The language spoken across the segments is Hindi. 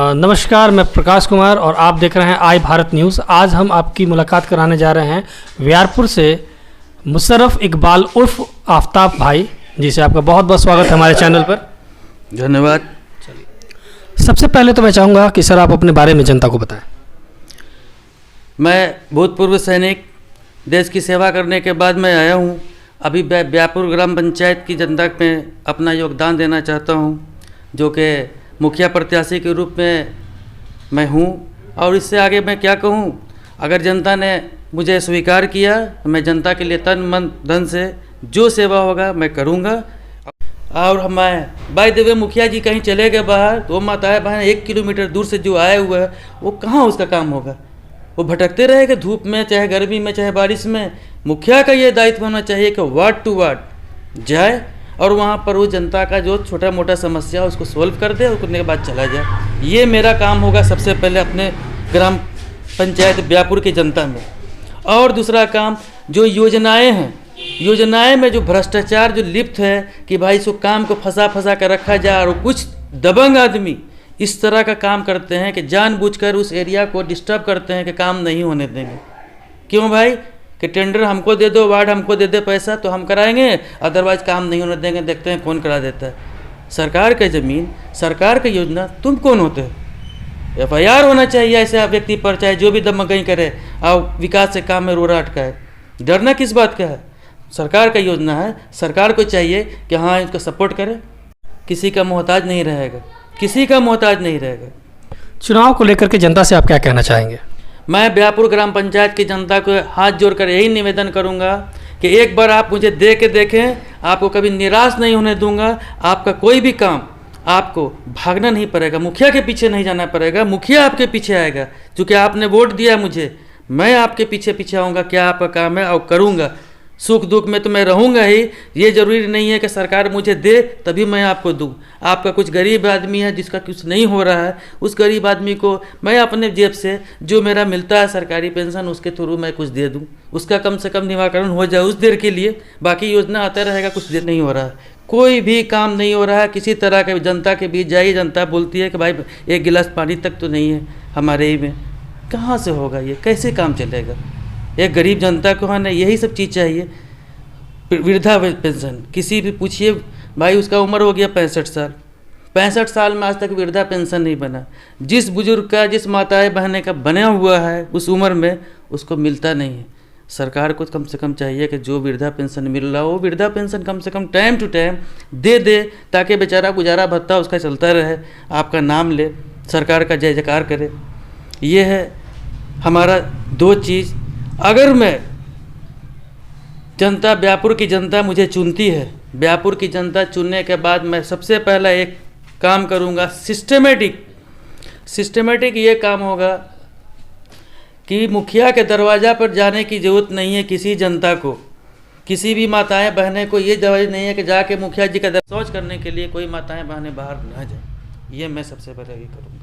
नमस्कार, मैं प्रकाश कुमार और आप देख रहे हैं आई भारत न्यूज़। आज हम आपकी मुलाकात कराने जा रहे हैं व्यारपुर से मुशर्रफ इकबाल उर्फ आफ्ताब भाई जी से। आपका बहुत बहुत स्वागत है हमारे चैनल पर। धन्यवाद। सबसे पहले तो मैं चाहूँगा कि सर आप अपने बारे में जनता को बताएं। मैं भूतपूर्व सैनिक, देश की सेवा करने के बाद मैं आया हूँ। अभी व्यापुर ग्राम पंचायत की जनता में अपना योगदान देना चाहता हूँ, जो कि मुखिया प्रत्याशी के रूप में मैं हूँ। और इससे आगे मैं क्या कहूँ, अगर जनता ने मुझे स्वीकार किया तो मैं जनता के लिए तन मन धन से जो सेवा होगा मैं करूँगा। और मैं बाय द वे मुखिया जी कहीं चले गए बाहर तो माताएं बहन 1 किलोमीटर दूर से जो आए हुए है वो कहाँ उसका काम होगा, वो भटकते रहेगा धूप में, चाहे गर्मी में चाहे बारिश में। मुखिया का ये दायित्व होना चाहिए कि वार्ड टू वार्ड जाए और वहाँ पर वो जनता का जो छोटा मोटा समस्या उसको सोल्व कर दे और करने के बाद चला जाए। ये मेरा काम होगा सबसे पहले अपने ग्राम पंचायत व्यापुर की जनता में। और दूसरा काम, जो योजनाएं हैं, योजनाएं में जो भ्रष्टाचार जो लिप्त है कि भाई इसको काम को फंसा कर रखा जाए, और कुछ दबंग आदमी इस तरह का काम करते हैं कि जानबूझकर उस एरिया को डिस्टर्ब करते हैं कि काम नहीं होने देंगे। क्यों भाई कि टेंडर हमको दे दो, वार्ड हमको दे दे पैसा तो हम कराएंगे, अदरवाइज काम नहीं होने देंगे, देखते हैं कौन करा देता है। सरकार की ज़मीन, सरकार की योजना, तुम कौन होते हो? FIR होना चाहिए ऐसे व्यक्ति पर, चाहे जो भी दमगई करे और विकास से काम में रोड़ा अटकाए। डरना किस बात का है? सरकार का योजना है, सरकार को चाहिए कि हाँ इसको सपोर्ट करे, किसी का मोहताज नहीं रहेगा, किसी का मोहताज नहीं रहेगा। चुनाव को लेकर के जनता से आप क्या कहना चाहेंगे? मैं व्यापुर ग्राम पंचायत की जनता को हाथ जोड़कर यही निवेदन करूंगा कि एक बार आप मुझे दे के देखें, आपको कभी निराश नहीं होने दूंगा। आपका कोई भी काम, आपको भागना नहीं पड़ेगा, मुखिया के पीछे नहीं जाना पड़ेगा, मुखिया आपके पीछे आएगा। क्योंकि आपने वोट दिया मुझे, मैं आपके पीछे पीछे आऊँगा, क्या आपका काम है और करूँगा। सुख दुख में तो मैं रहूँगा ही। ये ज़रूरी नहीं है कि सरकार मुझे दे तभी मैं आपको दूँ। आपका कुछ गरीब आदमी है जिसका कुछ नहीं हो रहा है, उस गरीब आदमी को मैं अपने जेब से जो मेरा मिलता है सरकारी पेंशन, उसके थ्रू मैं कुछ दे दूँ, उसका कम से कम निवारण हो जाए उस देर के लिए। बाकी योजना आता रहेगा, कुछ देर नहीं हो रहा है, कोई भी काम नहीं हो रहा है किसी तरह के। जनता के बीच जाइए, जनता बोलती है कि भाई 1 गिलास पानी तक तो नहीं है हमारे ही में। कहाँ से होगा ये, कैसे काम चलेगा? एक गरीब जनता को है ना यही सब चीज़ चाहिए। वृद्धा पेंशन किसी भी पूछिए भाई, उसका उम्र हो गया 65 साल, 65 साल में आज तक वृद्धा पेंशन नहीं बना। जिस बुजुर्ग का, जिस माताएं बहने का बना हुआ है उस उम्र में, उसको मिलता नहीं है। सरकार को कम से कम चाहिए कि जो वृद्धा पेंशन मिल रहा हो वो वृद्धा पेंशन कम से कम टाइम टू टाइम दे दे, ताकि बेचारा गुजारा भत्ता उसका चलता रहे, आपका नाम ले, सरकार का जय जयकार करे। ये है हमारा 2 चीज़। अगर मैं जनता, व्यापुर की जनता मुझे चुनती है, व्यापुर की जनता चुनने के बाद मैं सबसे पहला एक काम करूंगा, सिस्टमेटिक ये काम होगा कि मुखिया के दरवाज़ा पर जाने की ज़रूरत नहीं है किसी जनता को, किसी भी माताएं बहनें को ये जरूरत नहीं है कि जाके मुखिया जी का शौच करने के लिए कोई माताएं बहनें बाहर ना जाए। ये मैं सबसे पहले ये करूँगा।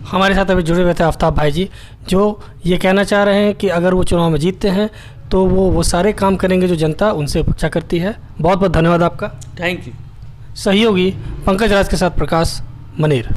हमारे साथ अभी जुड़े हुए थे आफ्ताब भाई जी, जो ये कहना चाह रहे हैं कि अगर वो चुनाव में जीतते हैं तो वो सारे काम करेंगे जो जनता उनसे अपेक्षा करती है। बहुत बहुत धन्यवाद आपका। Thank you. सहयोगी पंकज राज के साथ प्रकाश मनीर।